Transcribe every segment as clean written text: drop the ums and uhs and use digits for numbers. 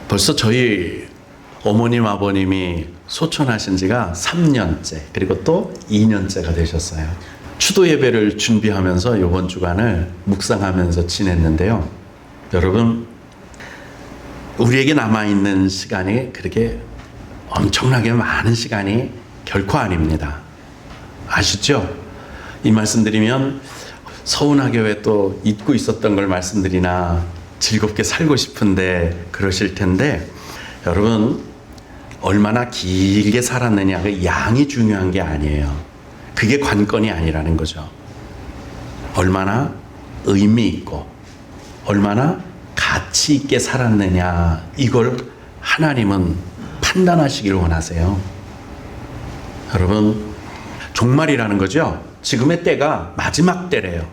벌써 저희 어머님 아버님이 소천하신 지가 3년째 그리고 또 2년째가 되셨어요. 추도 예배를 준비하면서 이번 주간을 묵상하면서 지냈는데요. 여러분, 우리에게 남아있는 시간이 그렇게 엄청나게 많은 시간이 결코 아닙니다. 아시죠? 이 말씀드리면 서운하게 왜 또 잊고 있었던 걸 말씀드리나 즐겁게 살고 싶은데 그러실 텐데, 여러분, 얼마나 길게 살았느냐, 그 양이 중요한 게 아니에요. 그게 관건이 아니라는 거죠. 얼마나 의미 있고 얼마나 가치 있게 살았느냐, 이걸 하나님은 판단하시길 원하세요. 여러분, 종말이라는 거죠. 지금의 때가 마지막 때래요.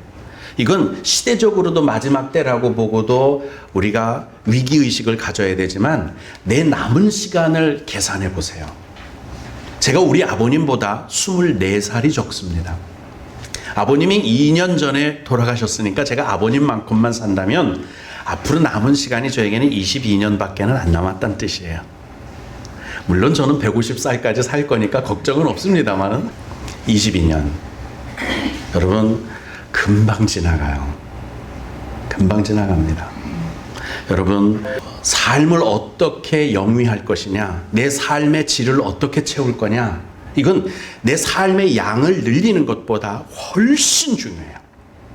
이건 시대적으로도 마지막 때라고 보고도 우리가 위기의식을 가져야 되지만 내 남은 시간을 계산해 보세요. 제가 우리 아버님보다 24살이 적습니다. 아버님이 2년 전에 돌아가셨으니까 제가 아버님만큼만 산다면 앞으로 남은 시간이 저에게는 22년밖에 안 남았다는 뜻이에요. 물론 저는 150살까지 살 거니까 걱정은 없습니다만 22년. 여러분, 금방 지나가요. 금방 지나갑니다. 여러분, 삶을 어떻게 영위할 것이냐, 내 삶의 질을 어떻게 채울 거냐, 이건 내 삶의 양을 늘리는 것보다 훨씬 중요해요.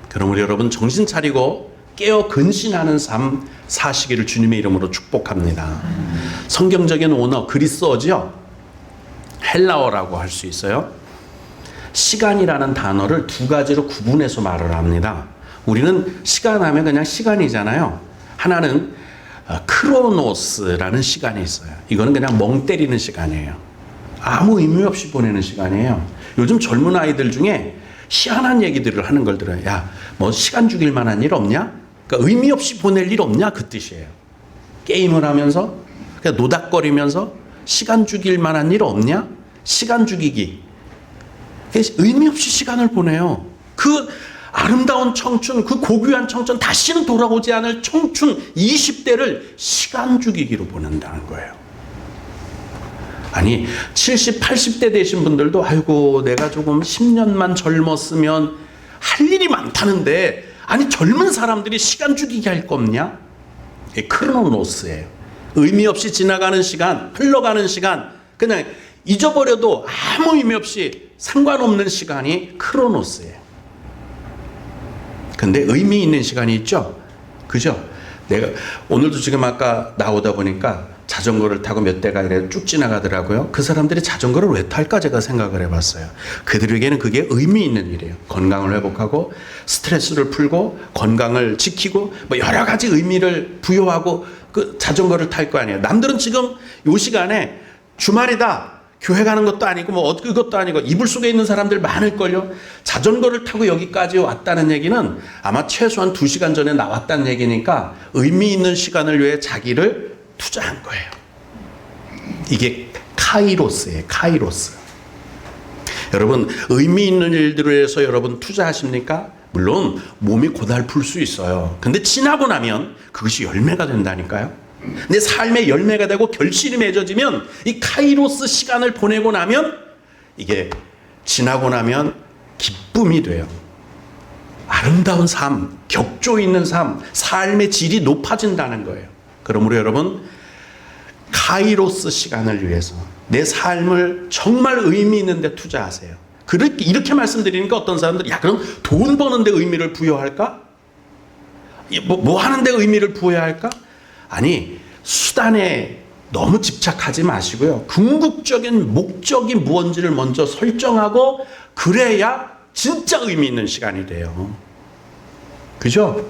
그러므로 여러분, 정신 차리고 깨어 근신하는 삶 사시기를 주님의 이름으로 축복합니다. 성경적인 언어, 그리스어죠. 헬라어라고 할 수 있어요. 시간이라는 단어를 두 가지로 구분해서 말을 합니다. 우리는 시간 하면 그냥 시간이잖아요. 하나는 크로노스라는 시간이 있어요. 이거는 그냥 멍 때리는 시간이에요. 아무 의미 없이 보내는 시간이에요. 요즘 젊은 아이들 중에 희한한 얘기들을 하는 걸 들어요. 야, 뭐 시간 죽일 만한 일 없냐? 그러니까 의미 없이 보낼 일 없냐? 그 뜻이에요. 게임을 하면서 그냥 노닥거리면서 시간 죽일 만한 일 없냐? 시간 죽이기. 의미 없이 시간을 보내요. 그 아름다운 청춘, 그 고귀한 청춘, 다시는 돌아오지 않을 청춘 20대를 시간 죽이기로 보낸다는 거예요. 아니, 70, 80대 되신 분들도 아이고 내가 조금 10년만 젊었으면 할 일이 많다는데, 아니 젊은 사람들이 시간 죽이게 할 거 없냐? 크로노스예요. 의미 없이 지나가는 시간, 흘러가는 시간, 그냥 잊어버려도 아무 의미 없이 상관없는 시간이 크로노스예요. 근데 의미 있는 시간이 있죠? 그죠? 내가 오늘도 지금 아까 나오다 보니까 자전거를 타고 몇 대가 이래 쭉 지나가더라고요. 그 사람들이 자전거를 왜 탈까 제가 생각을 해봤어요. 그들에게는 그게 의미 있는 일이에요. 건강을 회복하고 스트레스를 풀고 건강을 지키고 뭐 여러 가지 의미를 부여하고 그 자전거를 탈 거 아니에요. 남들은 지금 요 시간에 주말이다, 교회 가는 것도 아니고 뭐 그것도 아니고 이불 속에 있는 사람들 많을걸요. 자전거를 타고 여기까지 왔다는 얘기는 아마 최소한 2시간 전에 나왔다는 얘기니까 의미 있는 시간을 위해 자기를 투자한 거예요. 이게 카이로스예요. 카이로스. 여러분, 의미 있는 일들을 위해서 여러분 투자하십니까? 물론 몸이 고달플 수 있어요. 근데 지나고 나면 그것이 열매가 된다니까요. 내 삶의 열매가 되고 결실이 맺어지면, 이 카이로스 시간을 보내고 나면 이게 지나고 나면 기쁨이 돼요. 아름다운 삶, 격조 있는 삶, 삶의 질이 높아진다는 거예요. 그러므로 여러분, 카이로스 시간을 위해서 내 삶을 정말 의미 있는 데 투자하세요. 이렇게 말씀드리니까 어떤 사람들이 야, 그럼 돈 버는 데 의미를 부여할까? 뭐 하는 데 의미를 부여해야 할까? 아니, 수단에 너무 집착하지 마시고요. 궁극적인 목적이 무언지를 먼저 설정하고 그래야 진짜 의미 있는 시간이 돼요. 그죠?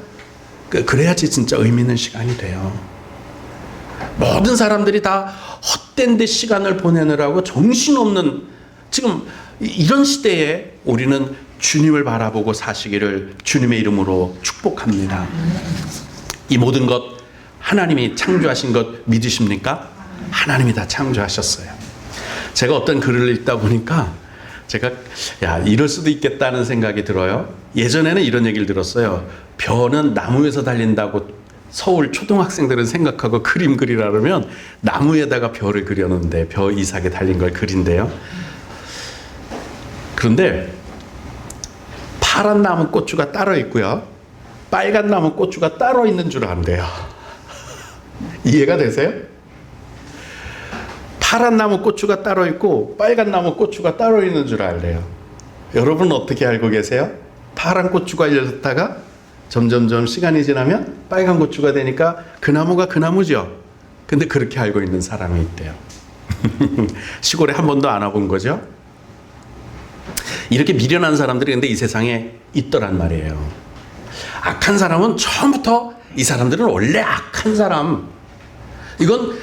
그래야지 진짜 의미 있는 시간이 돼요. 모든 사람들이 다 헛된 데 시간을 보내느라고 정신없는 지금 이런 시대에 우리는 주님을 바라보고 사시기를 주님의 이름으로 축복합니다. 이 모든 것 하나님이 창조하신 것 믿으십니까? 하나님이 다 창조하셨어요. 제가 어떤 글을 읽다 보니까 제가 이럴 수도 있겠다는 생각이 들어요. 예전에는 이런 얘기를 들었어요. 벼는 나무에서 달린다고 서울 초등학생들은 생각하고 그림 그리라 그러면 나무에다가 벼를 그렸는데 벼 이삭에 달린 걸 그린대요. 그런데 파란 나무 고추가 따로 있고요. 빨간 나무 고추가 따로 있는 줄 안대요. 이해가 되세요? 파란 나무 고추가 따로 있고 빨간 나무 고추가 따로 있는 줄 알래요. 여러분 어떻게 알고 계세요? 파란 고추가 열렸다가 점점점 시간이 지나면 빨간 고추가 되니까 그 나무가 그 나무죠. 근데 그렇게 알고 있는 사람이 있대요. 시골에 한 번도 안 와본 거죠. 이렇게 미련한 사람들이 근데 이 세상에 있더란 말이에요. 악한 사람은 처음부터 이 사람들은 원래 악한 사람, 이건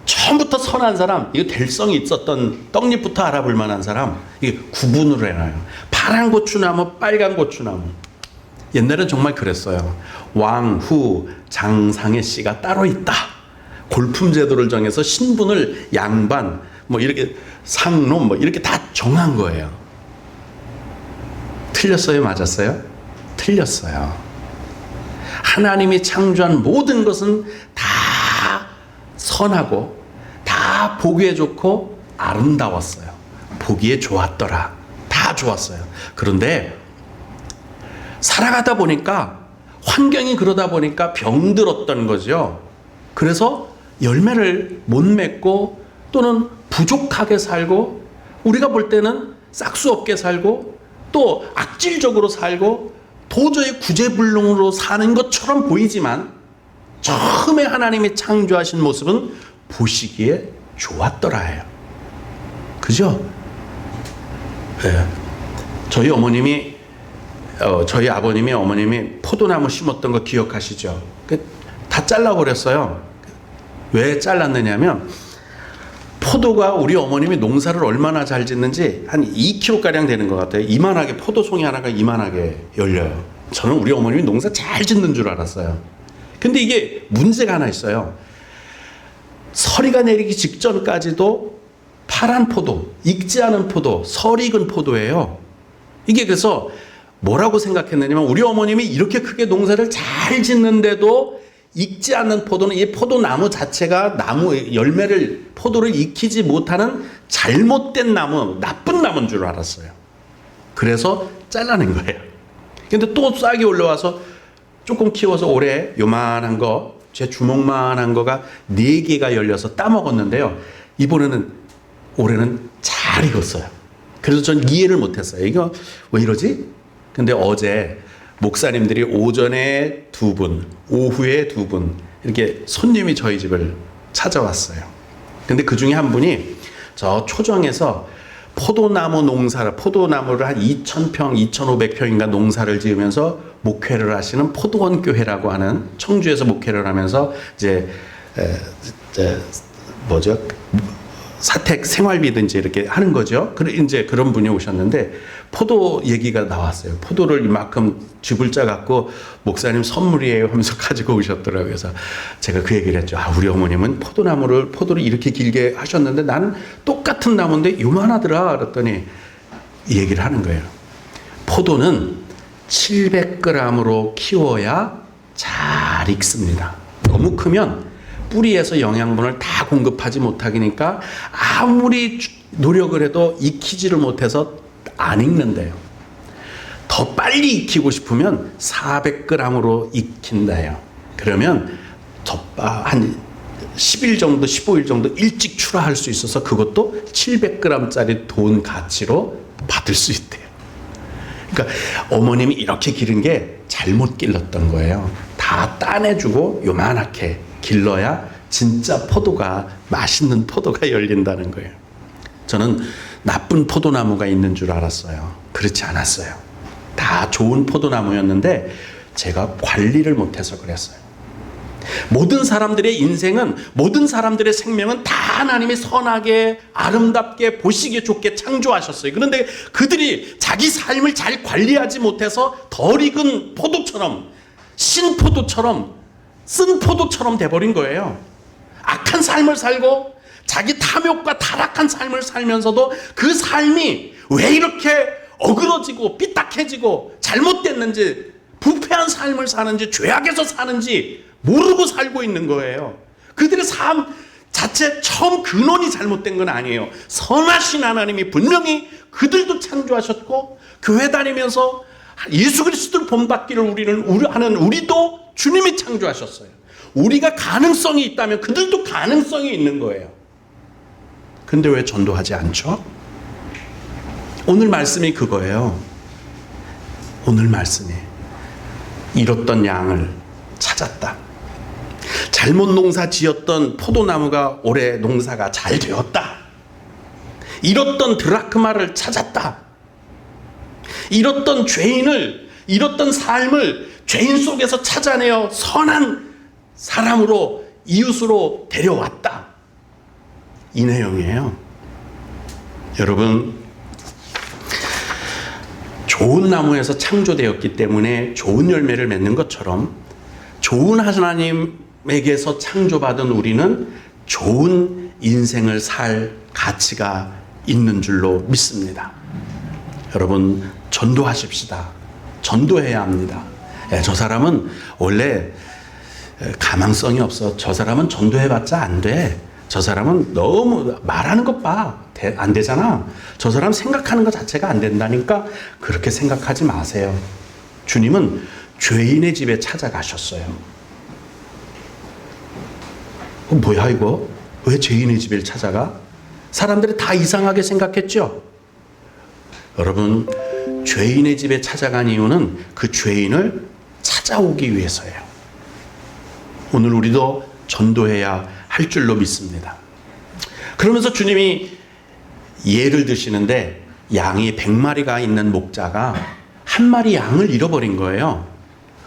처음부터 선한 사람, 이거 될성이 있었던 떡잎부터 알아볼 만한 사람, 이게 구분을 해놔요. 파란 고추나무, 빨간 고추나무. 옛날엔 정말 그랬어요. 왕, 후, 장, 상의 씨가 따로 있다. 골품 제도를 정해서 신분을 양반, 뭐 이렇게 상놈, 뭐 이렇게 다 정한 거예요. 틀렸어요? 맞았어요? 틀렸어요. 하나님이 창조한 모든 것은 다 선하고 다 보기에 좋고 아름다웠어요. 보기에 좋았더라. 다 좋았어요. 그런데 살아가다 보니까 환경이 그러다 보니까 병들었던 거죠. 그래서 열매를 못 맺고 또는 부족하게 살고 우리가 볼 때는 싹수 없게 살고 또 악질적으로 살고 도저히 구제불능으로 사는 것처럼 보이지만 처음에 하나님이 창조하신 모습은 보시기에 좋았더라예요. 그죠? 네. 저희 어머님이 저희 아버님이 어머님이 포도나무 심었던 거 기억하시죠? 다 잘라버렸어요. 왜 잘랐느냐면 포도가 우리 어머님이 농사를 얼마나 잘 짓는지 한 2kg가량 되는 것 같아요. 이만하게 포도송이 하나가 이만하게 열려요. 저는 우리 어머님이 농사 잘 짓는 줄 알았어요. 근데 이게 문제가 하나 있어요. 서리가 내리기 직전까지도 파란 포도, 익지 않은 포도, 설이 익은 포도예요. 이게 그래서 뭐라고 생각했느냐면 우리 어머님이 이렇게 크게 농사를 잘 짓는데도 익지 않는 포도는 이 포도나무 자체가 나무 열매를 포도를 익히지 못하는 잘못된 나무, 나쁜 나무인 줄 알았어요. 그래서 잘라낸 거예요. 근데 또 싹이 올라와서 조금 키워서 올해 요만한 거, 제 주먹만한 거가 4개가 열려서 따먹었는데요. 올해는 잘 익었어요. 그래서 전 이해를 못했어요. 이거 왜 이러지? 근데 어제 목사님들이 오전에 2분, 오후에 2분 이렇게 손님이 저희 집을 찾아왔어요. 근데 그 중에 한 분이 저 초정에서 포도나무를 한 2,000평, 2,500평인가 농사를 지으면서 목회를 하시는 포도원 교회라고 하는 청주에서 목회를 하면서 사택 생활비든지 이렇게 하는 거죠. 이제 그런 분이 오셨는데 포도 얘기가 나왔어요. 포도를 이만큼 쥐불 짜 갖고 목사님 선물이에요 하면서 가지고 오셨더라고요. 그래서 제가 그 얘기를 했죠. 우리 어머님은 포도를 이렇게 길게 하셨는데 나는 똑같은 나무인데 요만하더라. 그랬더니 이 얘기를 하는 거예요. 포도는 700g으로 키워야 잘 익습니다. 너무 크면 뿌리에서 영양분을 다 공급하지 못하니까 아무리 노력을 해도 익히지를 못해서 안 익는데요. 더 빨리 익히고 싶으면 400g으로 익힌다요. 그러면 한 10일 정도, 15일 정도 일찍 출하할 수 있어서 그것도 700g짜리 돈 가치로 받을 수 있대요. 그러니까 어머님이 이렇게 기른 게 잘못 길렀던 거예요. 다 따내주고 요만하게 길러야 진짜 포도가 맛있는 포도가 열린다는 거예요. 저는 나쁜 포도나무가 있는 줄 알았어요. 그렇지 않았어요. 다 좋은 포도나무였는데 제가 관리를 못해서 그랬어요. 모든 사람들의 인생은, 모든 사람들의 생명은 다 하나님이 선하게 아름답게 보시기에 좋게 창조하셨어요. 그런데 그들이 자기 삶을 잘 관리하지 못해서 덜 익은 포도처럼, 신포도처럼, 쓴 포도처럼 돼버린 거예요. 악한 삶을 살고 자기 탐욕과 타락한 삶을 살면서도 그 삶이 왜 이렇게 어그러지고 삐딱해지고 잘못됐는지, 부패한 삶을 사는지 죄악에서 사는지 모르고 살고 있는 거예요. 그들의 삶 자체 처음 근원이 잘못된 건 아니에요. 선하신 하나님이 분명히 그들도 창조하셨고, 교회 다니면서 예수 그리스도를 본받기를 우리도 주님이 창조하셨어요. 우리가 가능성이 있다면 그들도 가능성이 있는 거예요. 근데 왜 전도하지 않죠? 오늘 말씀이 그거예요. 오늘 말씀이 잃었던 양을 찾았다. 잘못 농사 지었던 포도나무가 올해 농사가 잘 되었다. 잃었던 드라크마를 찾았다. 잃었던 잃었던 삶을 죄인 속에서 찾아내어 선한 사람으로, 이웃으로 데려왔다. 이 내용이에요. 여러분, 좋은 나무에서 창조되었기 때문에 좋은 열매를 맺는 것처럼 좋은 하나님에게서 창조받은 우리는 좋은 인생을 살 가치가 있는 줄로 믿습니다. 여러분, 전도하십시다. 전도해야 합니다. 저 사람은 원래 가망성이 없어. 저 사람은 전도해봤자 안 돼. 저 사람은 너무 말하는 것 봐. 안 되잖아. 저 사람 생각하는 것 자체가 안 된다니까 그렇게 생각하지 마세요. 주님은 죄인의 집에 찾아가셨어요. 뭐야 이거? 왜 죄인의 집을 찾아가? 사람들이 다 이상하게 생각했죠? 여러분, 죄인의 집에 찾아간 이유는 그 죄인을 찾아오기 위해서예요. 오늘 우리도 전도해야 할 줄로 믿습니다. 그러면서 주님이 예를 드시는데, 양이 100마리가 있는 목자가 한 마리 양을 잃어버린 거예요.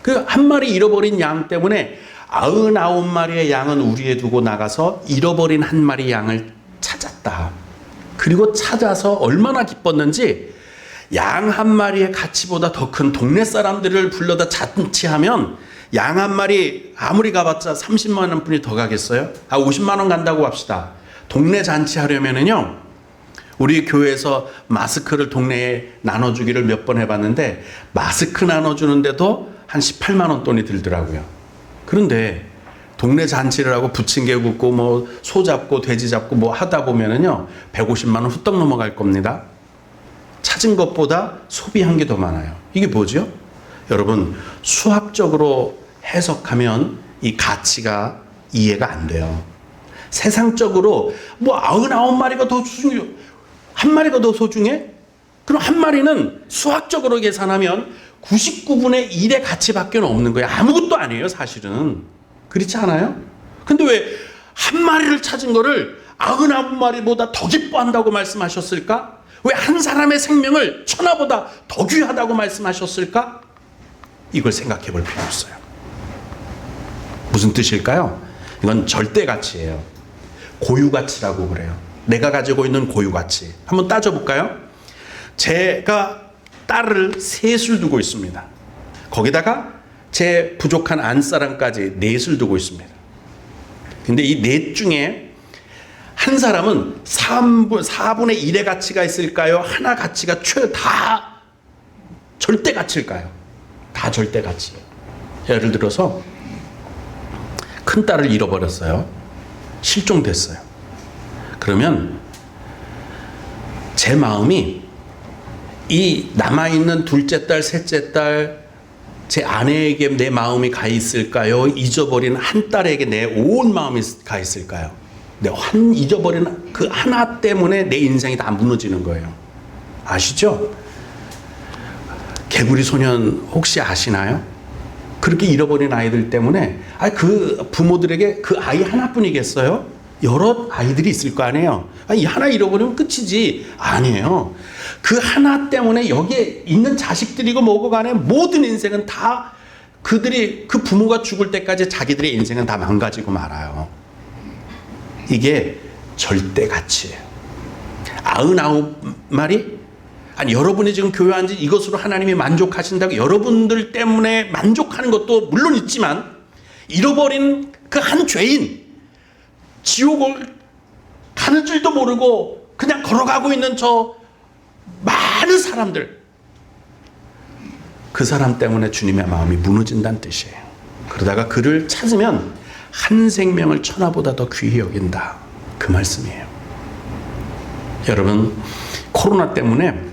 그 한 마리 잃어버린 양 때문에 99마리의 양은 우리에 두고 나가서 잃어버린 한 마리 양을 찾았다. 그리고 찾아서 얼마나 기뻤는지, 양 한 마리의 가치보다 더 큰 동네 사람들을 불러다 잔치하면 양 한 마리 아무리 가봤자 30만 원뿐이 더 가겠어요? 50만 원 간다고 합시다. 동네 잔치 하려면은요, 우리 교회에서 마스크를 동네에 나눠주기를 몇 번 해봤는데 마스크 나눠주는데도 한 18만 원 돈이 들더라고요. 그런데 동네 잔치를 하고 부침개 굽고 뭐 소 잡고 돼지 잡고 뭐 하다 보면은요 150만 원 후떡 넘어갈 겁니다. 찾은 것보다 소비한 게 더 많아요. 이게 뭐죠? 여러분, 수학적으로 해석하면 이 가치가 이해가 안 돼요. 세상적으로 뭐 99마리가 더 소중해, 한 마리가 더 소중해? 그럼 한 마리는 수학적으로 계산하면 99분의 1의 가치밖에 없는 거예요. 아무것도 아니에요, 사실은. 그렇지 않아요? 근데 왜 한 마리를 찾은 거를 99마리보다 더 기뻐한다고 말씀하셨을까? 왜 한 사람의 생명을 천하보다 더 귀하다고 말씀하셨을까? 이걸 생각해 볼 필요 없어요. 무슨 뜻일까요? 이건 절대 가치예요. 고유 가치라고 그래요. 내가 가지고 있는 고유 가치. 한번 따져볼까요? 제가 딸을 셋을 두고 있습니다. 거기다가 제 부족한 안사람까지 넷을 두고 있습니다. 근데 이 넷 중에 한 사람은 4분의 1의 가치가 있을까요? 하나 가치가 다 절대 가치일까요? 다 절대 가치예요. 예를 들어서 큰 딸을 잃어버렸어요. 실종됐어요. 그러면 제 마음이 이 남아있는 둘째 딸, 셋째 딸, 제 아내에게 내 마음이 가 있을까요? 잊어버린 한 딸에게 내 온 마음이 가 있을까요? 잊어버린 그 하나 때문에 내 인생이 다 무너지는 거예요. 아시죠? 개구리 소년 혹시 아시나요? 그렇게 잃어버린 아이들 때문에 그 부모들에게 그 아이 하나뿐이겠어요? 여러 아이들이 있을 거 아니에요. 이 하나 잃어버리면 끝이지. 아니에요. 그 하나 때문에 여기에 있는 자식들이고 뭐고 간에 모든 인생은 다 그 부모가 죽을 때까지 자기들의 인생은 다 망가지고 말아요. 이게 절대 가치예요. 99마리? 아니, 여러분이 지금 교회한 지 이것으로 하나님이 만족하신다고 여러분들 때문에 만족하는 것도 물론 있지만, 잃어버린 그 한 죄인, 지옥을 가는 줄도 모르고 그냥 걸어가고 있는 저 많은 사람들, 그 사람 때문에 주님의 마음이 무너진다는 뜻이에요. 그러다가 그를 찾으면 한 생명을 천하보다 더 귀히 여긴다, 그 말씀이에요. 여러분, 코로나 때문에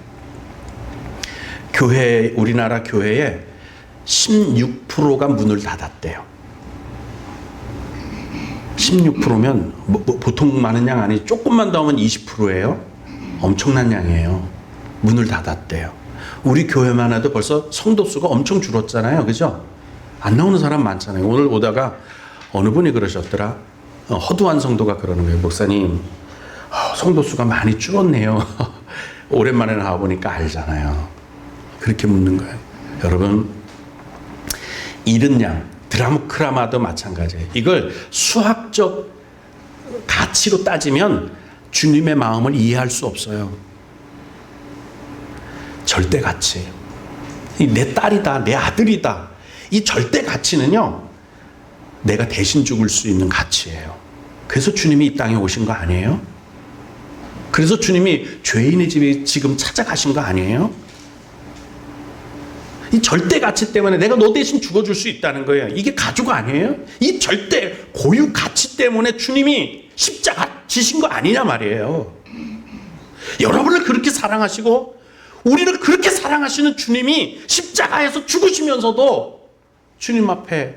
우리나라 교회에 16%가 문을 닫았대요. 16%면 보통 많은 양 아니, 조금만 더 하면 20%예요. 엄청난 양이에요. 문을 닫았대요. 우리 교회만 해도 벌써 성도 수가 엄청 줄었잖아요. 그죠? 안 나오는 사람 많잖아요. 오늘 오다가 어느 분이 그러셨더라. 허두한 성도가 그러는 거예요. 목사님, 성도 수가 많이 줄었네요. 오랜만에 나와보니까 알잖아요. 그렇게 묻는 거예요. 여러분, 잃은 양, 드라크마도 마찬가지예요. 이걸 수학적 가치로 따지면 주님의 마음을 이해할 수 없어요. 절대 가치. 내 딸이다, 내 아들이다. 이 절대 가치는요, 내가 대신 죽을 수 있는 가치예요. 그래서 주님이 이 땅에 오신 거 아니에요? 그래서 주님이 죄인의 집에 지금 찾아가신 거 아니에요? 이 절대 가치 때문에 내가 너 대신 죽어줄 수 있다는 거예요. 이게 가족 아니에요? 이 절대 고유 가치 때문에 주님이 십자가 지신 거 아니냐 말이에요. 여러분을 그렇게 사랑하시고 우리를 그렇게 사랑하시는 주님이 십자가에서 죽으시면서도 주님 앞에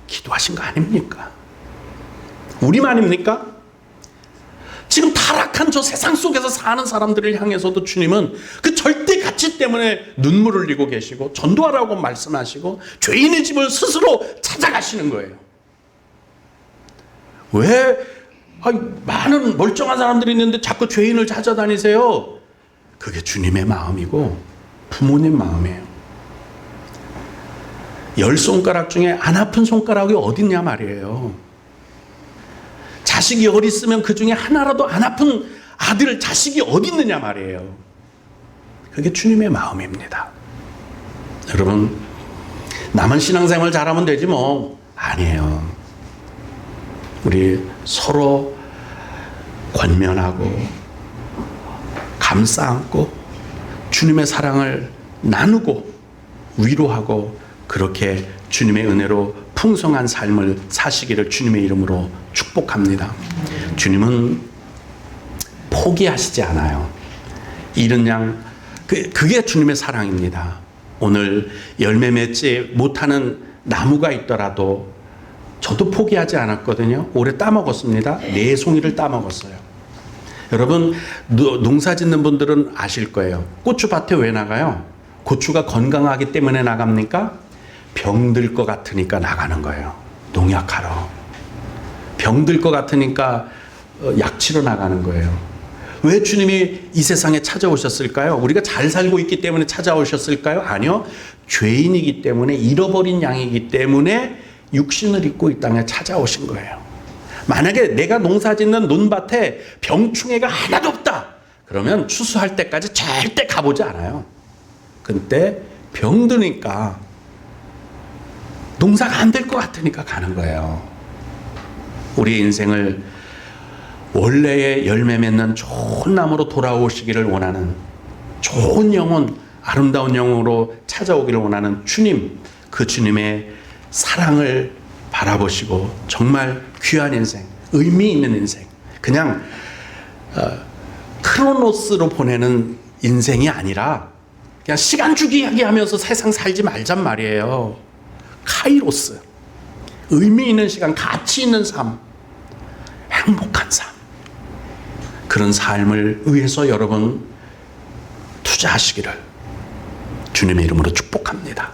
기도하신 거 아닙니까? 우리만입니까? 지금 타락한 저 세상 속에서 사는 사람들을 향해서도 주님은 그 절대 가치 때문에 눈물을 흘리고 계시고 전도하라고 말씀하시고 죄인의 집을 스스로 찾아가시는 거예요. 왜 많은 멀쩡한 사람들이 있는데 자꾸 죄인을 찾아다니세요? 그게 주님의 마음이고 부모님 마음이에요. 10손가락 중에 안 아픈 손가락이 어딨냐 말이에요. 자식이 어디 있으면 그 중에 하나라도 안 아픈 아들, 자식이 어디 있느냐 말이에요. 그게 주님의 마음입니다. 여러분, 나만 신앙생활 잘하면 되지 뭐. 아니에요. 우리 서로 권면하고 감싸 안고 주님의 사랑을 나누고 위로하고 그렇게 주님의 은혜로 풍성한 삶을 사시기를 주님의 이름으로 축복합니다. 주님은 포기하시지 않아요. 잃은 양, 그게 주님의 사랑입니다. 오늘 열매 맺지 못하는 나무가 있더라도 저도 포기하지 않았거든요. 올해 따먹었습니다. 4송이를 따먹었어요. 여러분, 농사 짓는 분들은 아실 거예요. 고추밭에 왜 나가요? 고추가 건강하기 때문에 나갑니까? 병들 것 같으니까 나가는 거예요. 농약하러. 병들 것 같으니까 약치러 나가는 거예요. 왜 주님이 이 세상에 찾아오셨을까요? 우리가 잘 살고 있기 때문에 찾아오셨을까요? 아니요. 죄인이기 때문에, 잃어버린 양이기 때문에 육신을 입고 이 땅에 찾아오신 거예요. 만약에 내가 농사 짓는 논밭에 병충해가 하나도 없다, 그러면 추수할 때까지 절대 가보지 않아요. 근데 병드니까, 농사가 안 될 것 같으니까 가는 거예요. 우리의 인생을 원래의 열매 맺는 좋은 나무로 돌아오시기를 원하는, 좋은 영혼, 아름다운 영혼으로 찾아오기를 원하는 주님, 그 주님의 사랑을 바라보시고 정말 귀한 인생, 의미 있는 인생, 그냥 크로노스로 보내는 인생이 아니라 그냥 시간 주기 하면서 세상 살지 말잔 말이에요. 카이로스, 의미 있는 시간, 가치 있는 삶, 행복한 삶, 그런 삶을 위해서 여러분 투자하시기를 주님의 이름으로 축복합니다.